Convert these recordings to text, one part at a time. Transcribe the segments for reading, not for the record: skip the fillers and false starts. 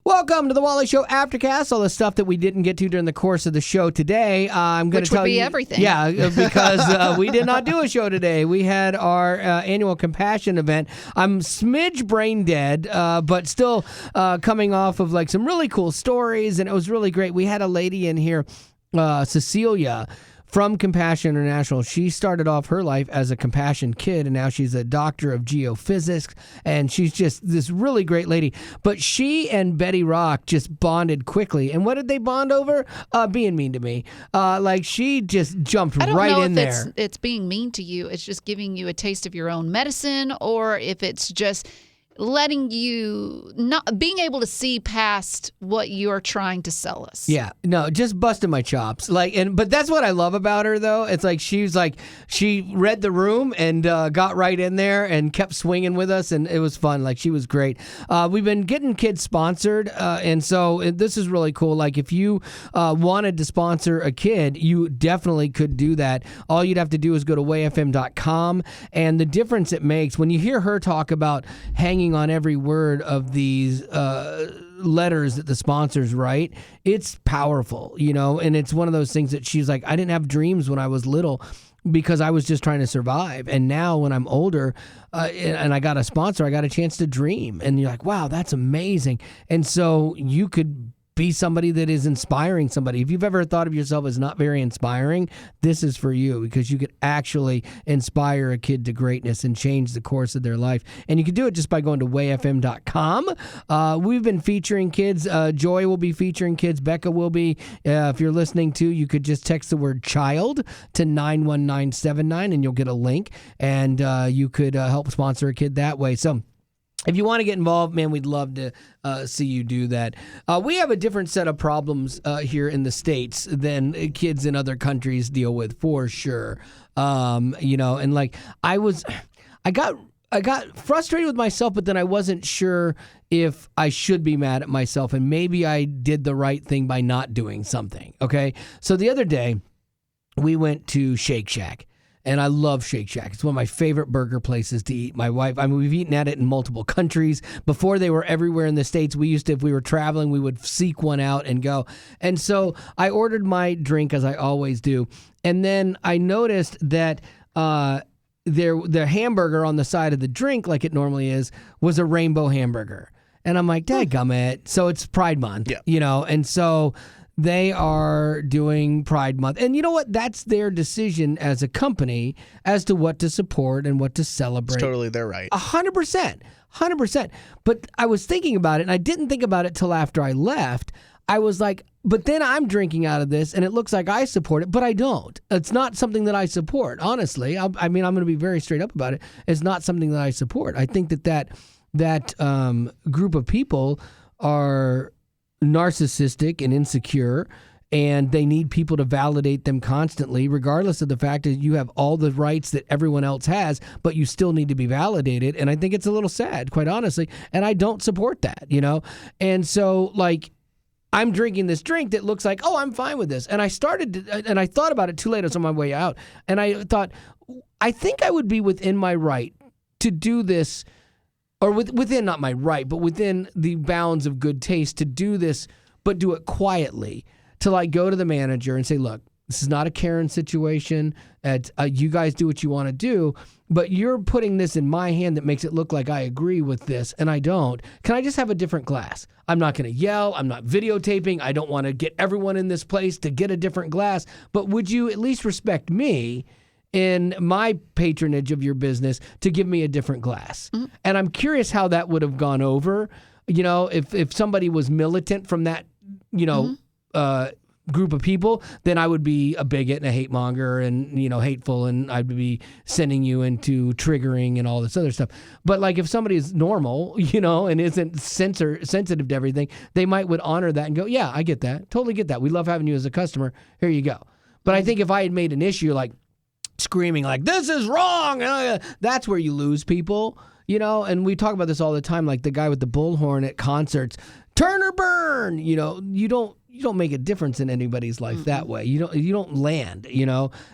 Welcome to the Wally Show Aftercast. All the stuff that we didn't get to during the course of the show today. I'm going to tell you. Which would be everything. Yeah, because we did not do a show today. We had our annual Compassion event. I'm smidge brain dead, but still coming off of like some really cool stories, and it was really great. We had a lady in here, Cecilia, from Compassion International. She started off her life as a Compassion kid, and now she's a doctor of geophysics, and she's just this really great lady. But she and Betty Rock just bonded quickly. And what did they bond over? Being mean to me. Like, she just jumped right in there. I don't know if it's being mean to you. It's just giving you a taste of your own medicine, or if it's just letting you not being able to see past what you're trying to sell us. Yeah, no, just busting my chops. But that's what I love about her, though. It's like she read the room and got right in there and kept swinging with us, and it was fun. Like, she was great. We've been getting kids sponsored, and so this is really cool. Like, if you wanted to sponsor a kid, you definitely could do that. All you'd have to do is go to wayfm.com, and the difference it makes when you hear her talk about hanging on every word of these letters that the sponsors write, it's powerful, and it's one of those things that she's like, I didn't have dreams when I was little because I was just trying to survive. And now when I'm older and I got a sponsor, I got a chance to dream. And you're like, wow, that's amazing. And so you could be somebody that is inspiring somebody. If you've ever thought of yourself as not very inspiring, this is for you, because you could actually inspire a kid to greatness and change the course of their life. And you can do it just by going to wayfm.com. We've been featuring kids. Joy will be featuring kids. Becca will be. If you're listening to, you could just text the word child to 91979 and you'll get a link, and you could help sponsor a kid that way. So if you want to get involved, man, we'd love to see you do that. We have a different set of problems here in the States than kids in other countries deal with, for sure. And like I got frustrated with myself, but then I wasn't sure if I should be mad at myself, and maybe I did the right thing by not doing something. Okay, so the other day we went to Shake Shack. And I love Shake Shack. It's one of my favorite burger places to eat. My wife, we've eaten at it in multiple countries. Before they were everywhere in the States, we used to, if we were traveling, we would seek one out and go. And so I ordered my drink, as I always do. And then I noticed that their hamburger on the side of the drink, like it normally is, was a rainbow hamburger. And I'm like, dadgummit. So it's Pride Month, and so they are doing Pride Month. And you know what? That's their decision as a company as to what to support and what to celebrate. It's totally their right. 100%. 100%. But I was thinking about it, and I didn't think about it till after I left. I was like, but then I'm drinking out of this, and it looks like I support it, but I don't. It's not something that I support, honestly. I'm going to be very straight up about it. It's not something that I support. I think that group of people are narcissistic and insecure, and they need people to validate them constantly, regardless of the fact that you have all the rights that everyone else has, but you still need to be validated. And I think it's a little sad, quite honestly, and I don't support that, And so, like, I'm drinking this drink that looks like, oh, I'm fine with this. And I thought about it too late. I was on my way out, and I thought, I think I would be within my right to do this, or within, not my right, but within the bounds of good taste to do this, but do it quietly, to like go to the manager and say, look, this is not a Karen situation. You guys do what you want to do, but you're putting this in my hand that makes it look like I agree with this, and I don't. Can I just have a different glass? I'm not going to yell. I'm not videotaping. I don't want to get everyone in this place to get a different glass, but would you at least respect me in my patronage of your business to give me a different glass? Mm-hmm. And I'm curious how that would have gone over, if somebody was militant from that, group of people, then I would be a bigot and a hate monger and, hateful, and I'd be sending you into triggering and all this other stuff. But like, if somebody is normal, and isn't sensitive to everything, they would honor that and go, yeah, I get that. Totally get that. We love having you as a customer. Here you go. But I think if I had made an issue like screaming like, this is wrong, that's where you lose people, and we talk about this all the time, like the guy with the bullhorn at concerts, turn or burn, you don't make a difference in anybody's life that way. You don't land,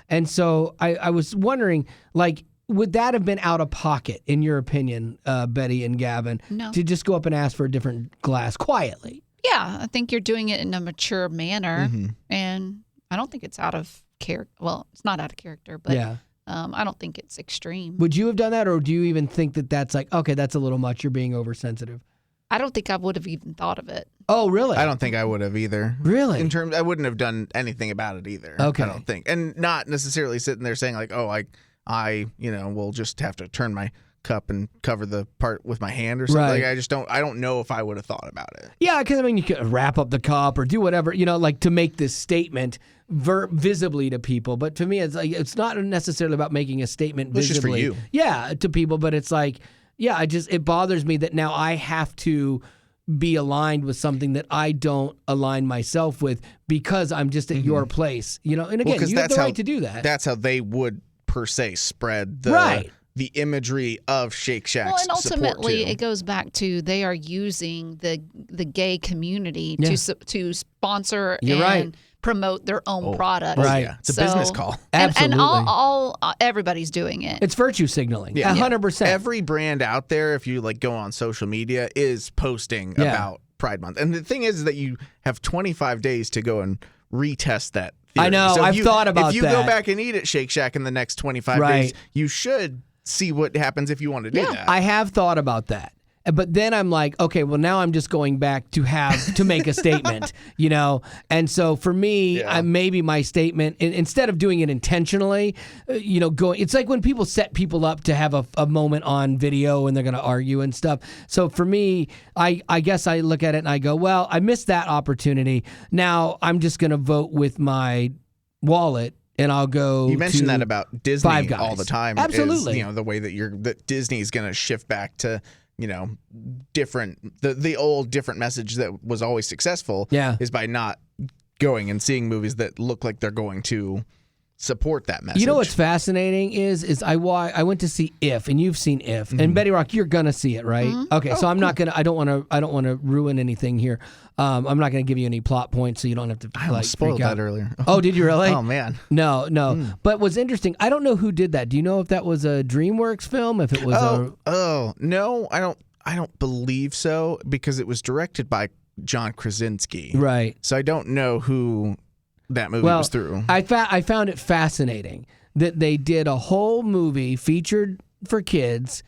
And so I was wondering, like, would that have been out of pocket, in your opinion, Betty and Gavin, No. to just go up and ask for a different glass quietly? Yeah, I think you're doing it in a mature manner, and I don't think it's out of character. Well, it's not out of character, but Yeah. I don't think it's extreme. Would you have done that, or do you even think that that's like, okay, that's a little much, you're being oversensitive? I don't think I would have even thought of it. Oh, really? I don't think I would have either. Really? I wouldn't have done anything about it either. Okay. I don't think. And not necessarily sitting there saying like, oh, I will just have to turn my cup and cover the part with my hand or something. Right. Like, I don't know if I would have thought about it. Yeah, because I mean, you could wrap up the cup or do whatever, like to make this statement visibly to people. But to me, it's like it's not necessarily about making a statement It's just for visibly. you. Yeah, to people, but it's like, yeah, it bothers me that now I have to be aligned with something that I don't align myself with because I'm just at your place. And again, 'cause you have that's the how- right to do that. That's how they would per se spread the Right. the imagery of Shake Shack's Well, and ultimately, support too. it goes back to they are using the gay community Yeah. to sponsor You're and right. promote their own product. Right. Yeah, it's a business call. Absolutely. And all everybody's doing it. It's virtue signaling. Yeah. 100%. Every brand out there, if you like go on social media, is posting Yeah. about Pride Month. And the thing is that you have 25 days to go and retest that theory. I know, So if I've thought about If you that. go back and eat at Shake Shack in the next 25 Right. days, you should see what happens if you want to do that. I have thought about that. But then I'm like, okay, well now I'm just going back to make a statement, And so for me, Yeah. maybe my statement, instead of doing it intentionally, it's like when people set people up to have a moment on video and they're going to argue and stuff. So for me, I guess I look at it and I go, well, I missed that opportunity. Now I'm just going to vote with my wallet. And I'll go. You mentioned to that about Disney Five Guys. all the time. Absolutely. Is, the way that Disney is going to shift back to, different, the old different message that was always successful. Yeah. Is by not going and seeing movies that look like they're going to support that message. You know what's fascinating is I went to see If, and you've seen If, and Betty Rock, you're gonna see it, right? Okay, so I'm not gonna. I don't want to ruin anything here. I'm not gonna give you any plot points, so you don't have to. I spoiled freak out. that earlier. Oh, did you really? Oh man. No. But what's interesting, I don't know who did that. Do you know if that was a DreamWorks film? If it was No, I don't believe so because it was directed by John Krasinski. right? So I don't know who that movie was through. I found it fascinating that they did a whole movie featured for kids,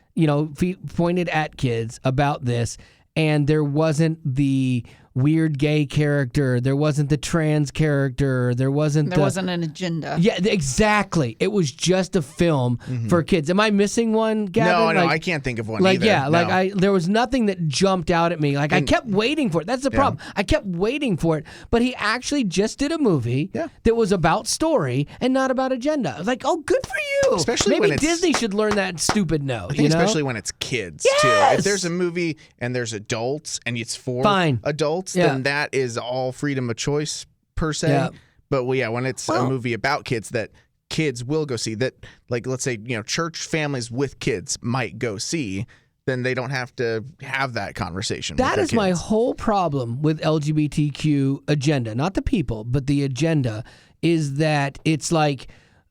pointed at kids about this, and there wasn't the weird gay character, there wasn't the trans character, there wasn't an agenda. Yeah, exactly. It was just a film for kids. Am I missing one, Gavin? No, I can't think of one either. Yeah, No. there was nothing that jumped out at me. I kept waiting for it. That's the problem. I kept waiting for it. But he actually just did a movie that was about story and not about agenda. I was like, oh, good for you. Especially Maybe when it's- Disney should learn that stupid note. I think especially when it's kids too. Yes! If there's a movie and there's adults and it's for Fine. adults, Yeah. then that is all freedom of choice per se. Yeah. But when it's a movie about kids that kids will go see, that like let's say church families with kids might go see, then they don't have to have that conversation. That with is their my kids. whole problem with LGBTQ agenda. Not the people, but the agenda is that it's like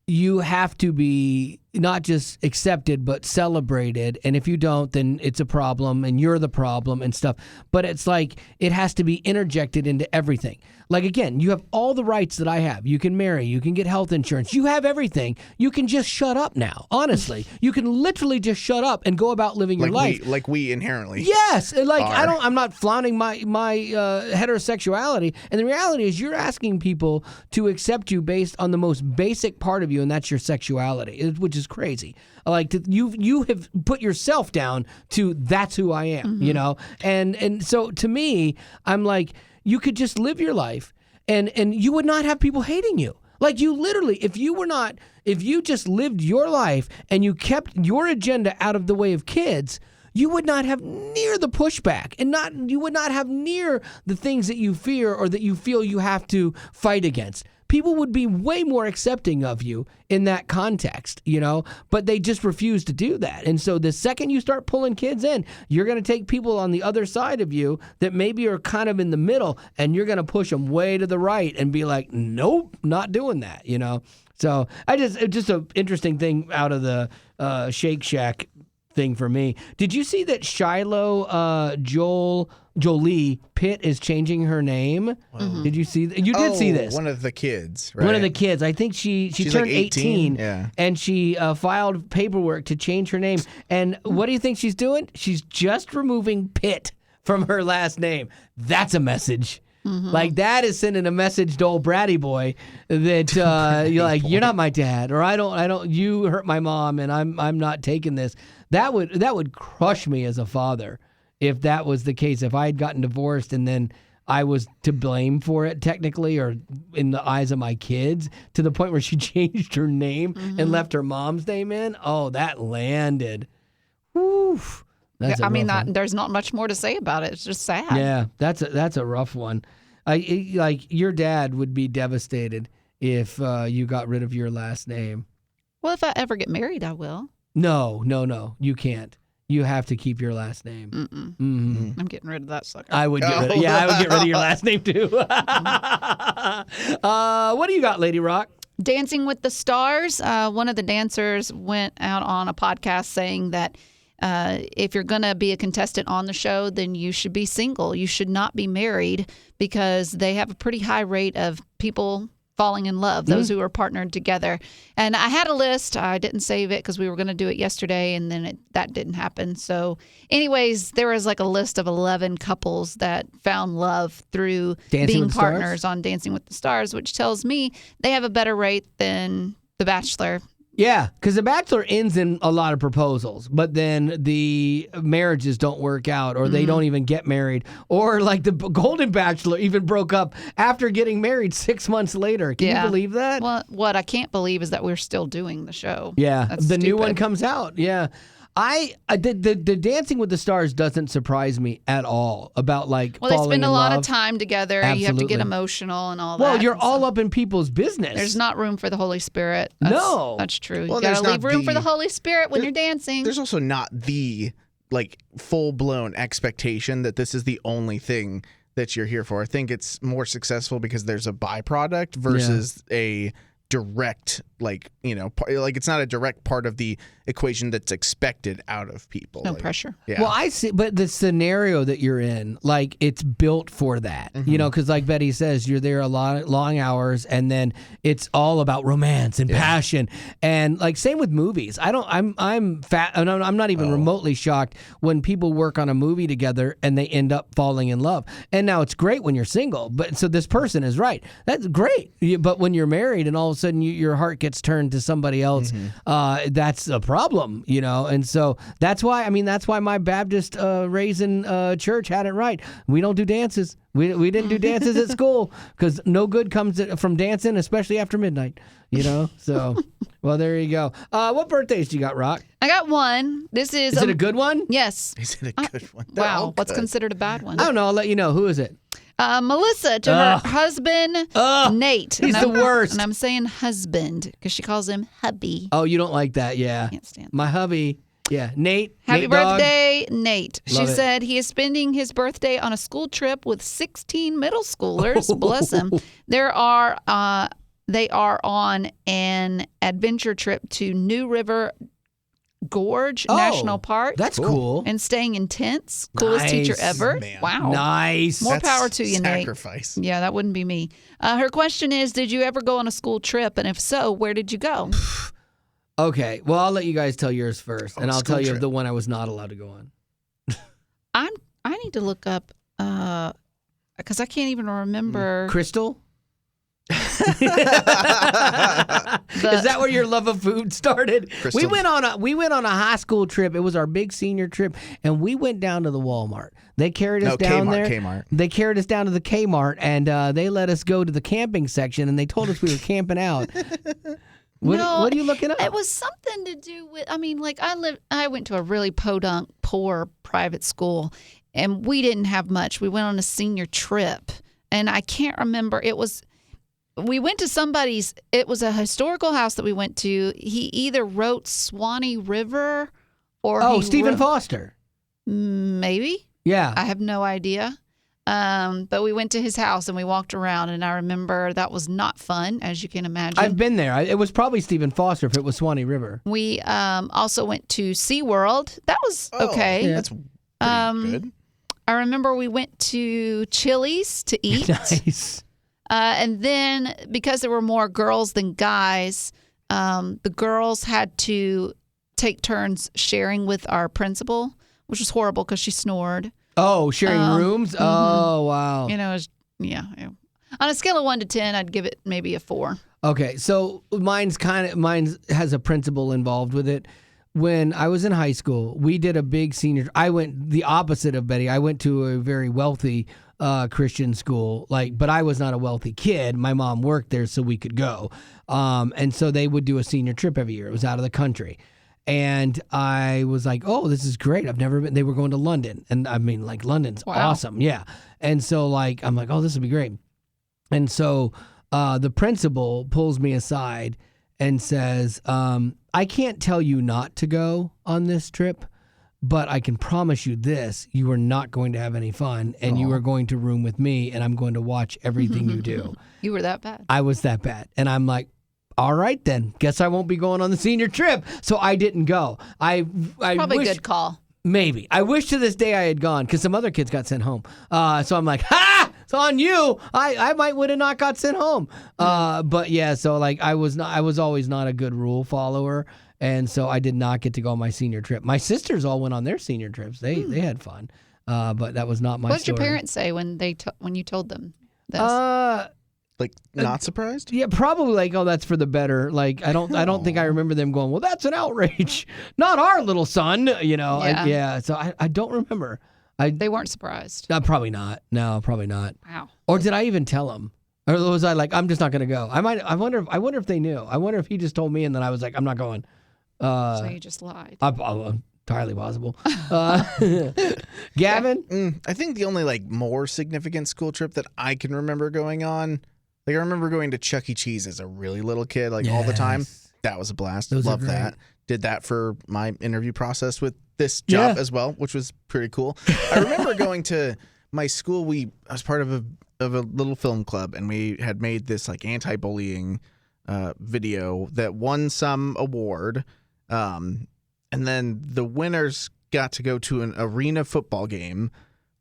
you have to be not just accepted, but celebrated. And if you don't, then it's a problem and you're the problem and stuff. But it's like it has to be interjected into everything. Like, again, you have all the rights that I have. You can marry. You can get health insurance. You have everything. You can just shut up now. Honestly, you can literally just shut up and go about living your life. We inherently. Yes, and like are. I'm not flaunting my heterosexuality, and the reality is you're asking people to accept you based on the most basic part of you, and that's your sexuality, which is crazy. Like you have put yourself down to that's who I am, and so to me, I'm like you could just live your life, and you would not have people hating you. Like you literally, if you just lived your life and you kept your agenda out of the way of kids, you would not have near the pushback and you would not have near the things that you fear or that you feel you have to fight against. people would be way more accepting of you in that context, but they just refuse to do that. And so the second you start pulling kids in, you're going to take people on the other side of you that maybe are kind of in the middle, and you're going to push them way to the right and be like, nope, not doing that, So it's just an interesting thing out of the Shake Shack thing for me. Did you see that Shiloh Jolie Pitt is changing her name? Did you see that? You did see this. One of the kids, right? One of the kids. I think she's turned like 18, and she filed paperwork to change her name. And what do you think she's doing? She's just removing Pitt from her last name. That's a message. Like, that is sending a message to old Bratty boy that you're like, you're not my dad, or I don't. You hurt my mom, and I'm not taking this. That would crush me as a father if that was the case. If I had gotten divorced and then I was to blame for it, technically, or in the eyes of my kids, to the point where she changed her name and left her mom's name in. Oh, that landed. Whew. There's not much more to say about it. It's just sad. Yeah, that's a rough one. Like, your dad would be devastated if you got rid of your last name. Well, if I ever get married, I will. No, you can't. You have to keep your last name. I'm getting rid of that sucker. I would get rid of your last name too. What do you got, Lady Rock? Dancing with the Stars. One of the dancers went out on a podcast saying that if you're going to be a contestant on the show, then you should be single. You should not be married, because they have a pretty high rate of people falling in love, those who are partnered together. And I had a list. I didn't save it because we were going to do it yesterday, and then that didn't happen. So anyways, there was like a list of 11 couples that found love through being partners on Dancing with the Stars, which tells me they have a better rate than The Bachelor. Yeah, because The Bachelor ends in a lot of proposals, but then the marriages don't work out, or they don't even get married, or like the Golden Bachelor even broke up after getting married 6 months later. Can you believe that? Well, what I can't believe is that we're still doing the show. Yeah, That's the stupid. new one comes out. Yeah. The Dancing with the Stars doesn't surprise me at all about they falling spend in a lot love. of time together. Absolutely. You have to get emotional and all that. Well, you're all up in people's business. There's not room for the Holy Spirit. No. That's true. Well, You got to there's leave not room for the Holy Spirit when you're dancing. There's also not the full-blown expectation that this is the only thing that you're here for. I think it's more successful because there's a byproduct versus a direct, it's not a direct part of the equation that's expected out of people. No pressure. Yeah. Well, I see, but the scenario that you're in, it's built for that, because like Betty says, you're there a lot long hours, and then it's all about romance and passion, and same with movies. I'm fat, and I'm not even remotely shocked when people work on a movie together and they end up falling in love. And now it's great when you're single, but so this person is right. That's great. But when you're married and all of a sudden your heart gets turned to somebody else, that's a problem, and so that's why my Baptist raising church had it right. We don't do dances. We didn't do dances at school because no good comes from dancing, especially after midnight. So well, there you go. What birthdays do you got, Rock? I got one. Is it a good one? Yes. Is it a good one? They're all Wow. What's good. considered a bad one? I don't know. I'll let you know. Who is it? Melissa to her husband, Nate. He's the worst. And I'm saying husband because she calls him hubby. Oh, you don't like that? Yeah. Can't stand My hubby. Yeah. Nate. Happy Nate Dogg. birthday, Nate. Love She it. said he is spending his birthday on a school trip with 16 middle schoolers. Bless him. They are on an adventure trip to New River Gorge National Park. That's cool. And staying in tents. Coolest Nice, teacher ever. man. Wow. Nice. More That's power to you, Nate. sacrifice. Yeah, that wouldn't be me. Her question is, did you ever go on a school trip? And if so, where did you go? Okay. Well, I'll let you guys tell yours first, and I'll school tell you trip. the one I was not allowed to go on. I need to look up because I can't even remember. Crystal? Is that where your love of food started? Crystal. We went on a high school trip. It was our big senior trip, and we went down to the Walmart. They carried us down there. Kmart. They carried us down to the Kmart, and they let us go to the camping section, and they told us we were camping out. What are you looking up? It was something to do with. I went to a really podunk, poor private school, and we didn't have much. We went on a senior trip, and I can't remember. It was we went to somebody's. It was a historical house that we went to. He either wrote Swanee River or Stephen Foster. Maybe. Yeah. I have no idea. But we went to his house and we walked around, and I remember that was not fun, as you can imagine. I've been there. It was probably Stephen Foster if it was Swanee River. We also went to SeaWorld. That was okay. Yeah. That's pretty good. I remember we went to Chili's to eat. Nice. And then because there were more girls than guys, the girls had to take turns sharing with our principal, which was horrible because she snored. Oh, sharing rooms? Mm-hmm. Oh, wow. You know, it was, yeah. On a scale of 1 to 10, I'd give it maybe a 4. Okay, so mine has a principal involved with it. When I was in high school, we did a big senior. I went the opposite of Betty. I went to a very wealthy Christian school, but I was not a wealthy kid. My mom worked there, so we could go. And so they would do a senior trip every year. It was out of the country. And I was like, oh, this is great. I've never been. They were going to London. And I mean, London's awesome. Yeah. And so, I'm like, oh, this would be great. And so the principal pulls me aside and says, I can't tell you not to go on this trip, but I can promise you this. You are not going to have any fun, and you are going to room with me, and I'm going to watch everything you do. You were that bad? I was that bad. And I'm like, all right, then. Guess I won't be going on the senior trip. So I didn't go. I Probably wish, a good call. Maybe. I wish to this day I had gone because some other kids got sent home. So I'm like, ha! It's on you. I might would have not got sent home. But yeah, so I was always not a good rule follower. And so I did not get to go on my senior trip. My sisters all went on their senior trips. They had fun. But that was not my What did story. your parents say when you told them this? Not surprised? Yeah, probably oh, that's for the better. I don't think I remember them going, well, that's an outrage. Not our little son, Yeah. So I don't remember. They weren't surprised. Probably not. No, probably not. Wow. Or did I even tell them? Or was I I'm just not going to go? I wonder if they knew. I wonder if he just told me and then I was like, I'm not going. So you just lied. Entirely possible. Gavin? I think the only more significant school trip that I can remember going on, I remember going to Chuck E. Cheese as a really little kid, all the time. That was a blast. Those are Love that. Did that for my interview process with this job as well, which was pretty cool. I remember going to my school. I was part of a little film club, and we had made this anti-bullying video that won some award. And then the winners got to go to an arena football game,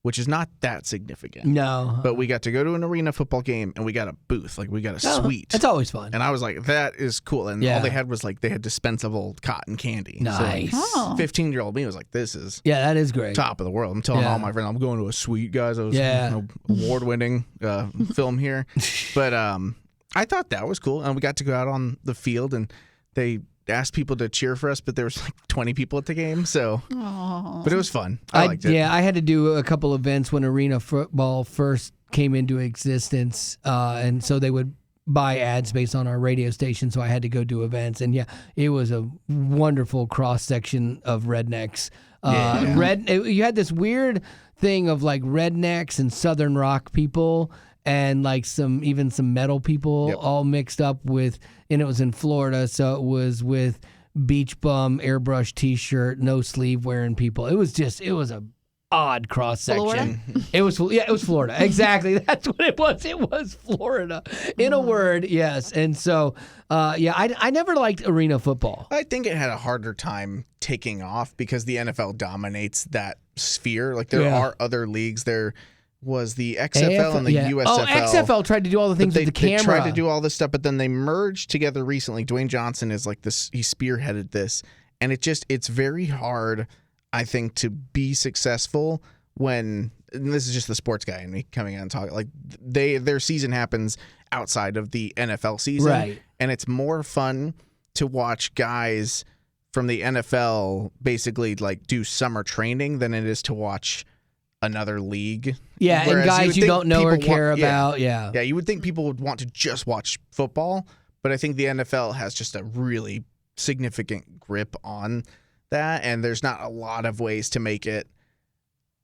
which is not that significant. No. But we got to go to an arena football game, and we got a booth. We got a suite. That's always fun. And I was like, that is cool. And all they had was they had dispensable cotton candy. Nice. So 15-year-old me was like, this is that is great. top of the world. I'm telling all my friends, I'm going to a suite, guys. I was award-winning film here. But I thought that was cool. And we got to go out on the field, and they asked people to cheer for us, but there was 20 people at the game, but it was fun. I liked it. Yeah, I had to do a couple events when arena football first came into existence, and so they would buy ad based on our radio station, so I had to go do events, and it was a wonderful cross-section of rednecks. You had this weird thing of rednecks and southern rock people, and some metal people all mixed up with, and it was in Florida, so it was with beach bum, airbrush t-shirt, no sleeve wearing people. It was a odd cross section. It was Florida. Exactly. That's what it was. It was Florida. In a word, yes. And so I never liked arena football. I think it had a harder time taking off because the NFL dominates that sphere. There are other leagues there. Was the XFL and the USFL. Oh, XFL tried to do all the things with the camera. They tried to do all this stuff, but then they merged together recently. Dwayne Johnson is this. He spearheaded this, and it's very hard, I think, to be successful when, and this is just the sports guy in me coming out and talking, their season happens outside of the NFL season. Right. And it's more fun to watch guys from the NFL basically do summer training than it is to watch another league. Yeah, Whereas and guys you don't know or care about. Yeah, you would think people would want to just watch football, but I think the NFL has just a really significant grip on that, and there's not a lot of ways to make it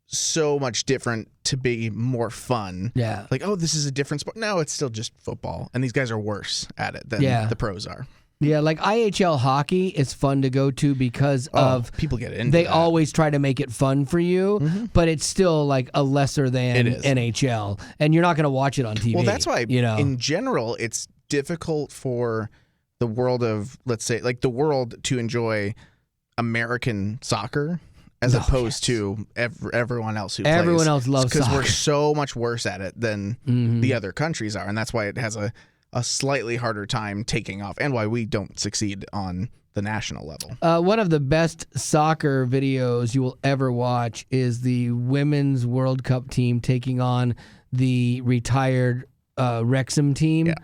so much different to be more fun. Yeah. Like, oh, this is a different sport. No, it's still just football. And these guys are worse at it than the pros are. Yeah, like IHL hockey is fun to go to because of people get into they that. always try to make it fun for you, but it's still like a lesser than NHL, and you're not going to watch it on TV. Well, that's why, you know, in general, it's difficult for the world of, let's say, like the world to enjoy American soccer as opposed to everyone else who plays. Everyone else loves soccer. Because we're so much worse at it than the other countries are, and that's why it has a slightly harder time taking off, and why we don't succeed on the national level. One of the best soccer videos you will ever watch is the Women's World Cup team taking on the retired Wrexham team. Yeah.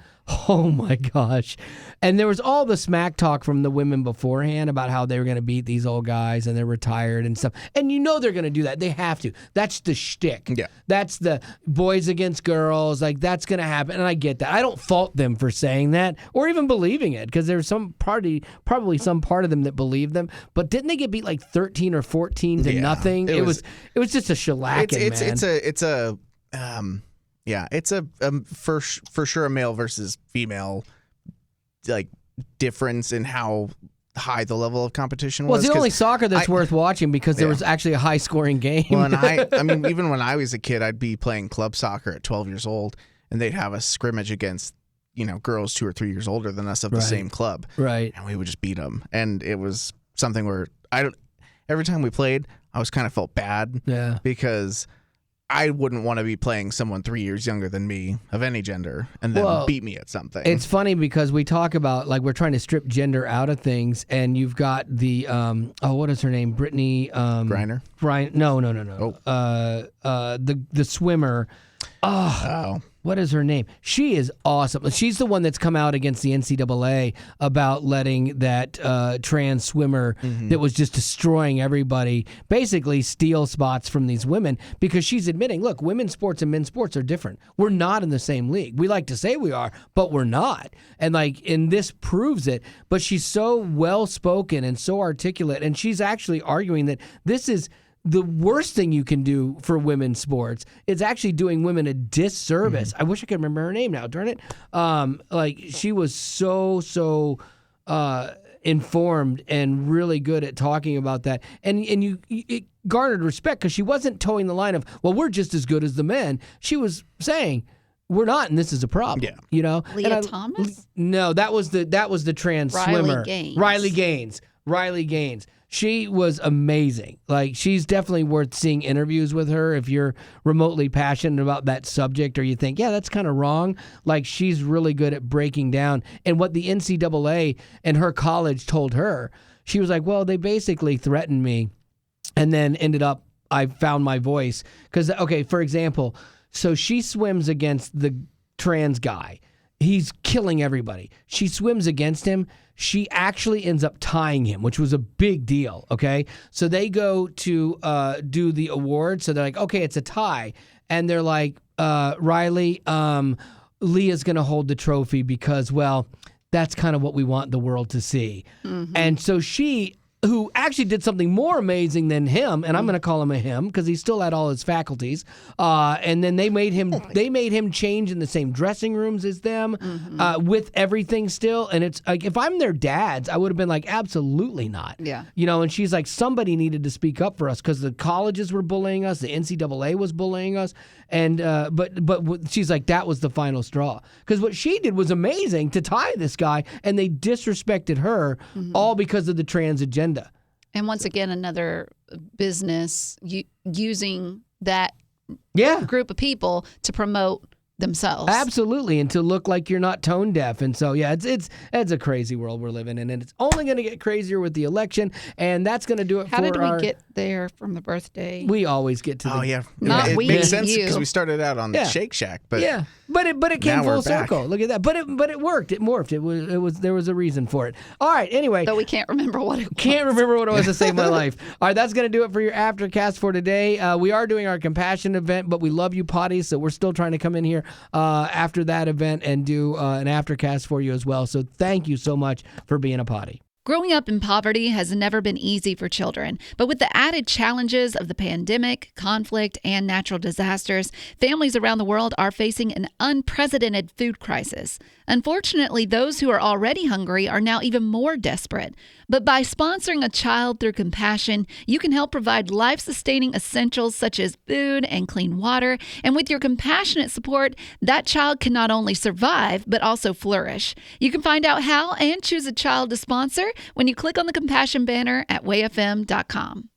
Oh my gosh. And there was all the smack talk from the women beforehand about how they were going to beat these old guys and they're retired and stuff. And you know they're going to do that. They have to. That's the shtick. Yeah. That's the boys against girls. Like, that's going to happen. And I get that. I don't fault them for saying that or even believing it, because there's probably some part of them that believed them. But didn't they get beat like 13 or 14 to nothing? It was just a shellacking, man. It's a for sure a male versus female like difference in how high the level of competition was. Well, it's the only soccer that's worth watching because there was actually a high scoring game. Well, and I mean, even when I was a kid, I'd be playing club soccer at 12 years old, and they'd have a scrimmage against, you know, girls 2 or 3 years older than us of the same club, right? And we would just beat them, and it was something where every time we played, I was kind of felt bad, because I wouldn't want to be playing someone 3 years younger than me of any gender and then beat me at something. It's funny because we talk about, like, we're trying to strip gender out of things, and you've got the what is her name? Brittany Griner? No. The swimmer. What is her name? She is awesome. She's the one that's come out against the NCAA about letting that trans swimmer that was just destroying everybody basically steal spots from these women, because she's admitting, look, women's sports and men's sports are different. We're not in the same league. We like to say we are, but we're not. And this proves it. But she's so well-spoken and so articulate, and she's actually arguing that this is the worst thing you can do for women's sports. It's actually doing women a disservice. I wish I could remember her name now. Darn it! She was so informed and really good at talking about that, and it garnered respect because she wasn't towing the line of, well, we're just as good as the men. She was saying, we're not, and this is a problem. Yeah, you know. Leah Thomas? No, that was the trans swimmer. Riley Gaines. She was amazing. Like, she's definitely worth seeing interviews with her if you're remotely passionate about that subject, or you think, yeah, that's kind of wrong. Like, she's really good at breaking down. And what the NCAA and her college told her, she was like, well, they basically threatened me, and then ended up, I found my voice. Because, okay, for example, so she swims against the trans guy. He's killing everybody. She swims against him. She actually ends up tying him, which was a big deal, okay? So they go to do the award. So they're like, okay, it's a tie. And they're like, Riley, Leah's going to hold the trophy because, well, that's kind of what we want the world to see. And so she, who actually did something more amazing than him, and I'm going to call him a him because he still had all his faculties. And then they made him change in the same dressing rooms as them, with everything still. And it's like, if I'm their dads, I would have been like, absolutely not. Yeah. You know. And she's like, somebody needed to speak up for us because the colleges were bullying us, the NCAA was bullying us, and but she's like, that was the final straw, because what she did was amazing to tie this guy, and they disrespected her all because of the trans agenda. And once again, another business using that group of people to promote themselves. Absolutely, and to look like you're not tone deaf. And so, yeah, it's a crazy world we're living in, and it's only going to get crazier with the election, and that's going to do it How did we get there from the birthday? We always get to the... Oh, yeah. Not it we, makes sense you. because we started out on Shake Shack, but... Yeah, but it came now full we're back. circle. Look at that. But it worked. It morphed. It was there was a reason for it. All right, anyway. But we can't remember what it was. Can't remember what it was to save my life. All right, that's going to do it for your Aftercast for today. We are doing our compassion event, but we love you, potties, so we're still trying to come in here after that event and do an Aftercast for you as well. So thank you so much for being a potty. Growing up in poverty has never been easy for children, but with the added challenges of the pandemic, conflict, and natural disasters, families around the world are facing an unprecedented food crisis. Unfortunately, those who are already hungry are now even more desperate. But by sponsoring a child through compassion, you can help provide life-sustaining essentials such as food and clean water. And with your compassionate support, that child can not only survive, but also flourish. You can find out how and choose a child to sponsor when you click on the compassion banner at wayfm.com.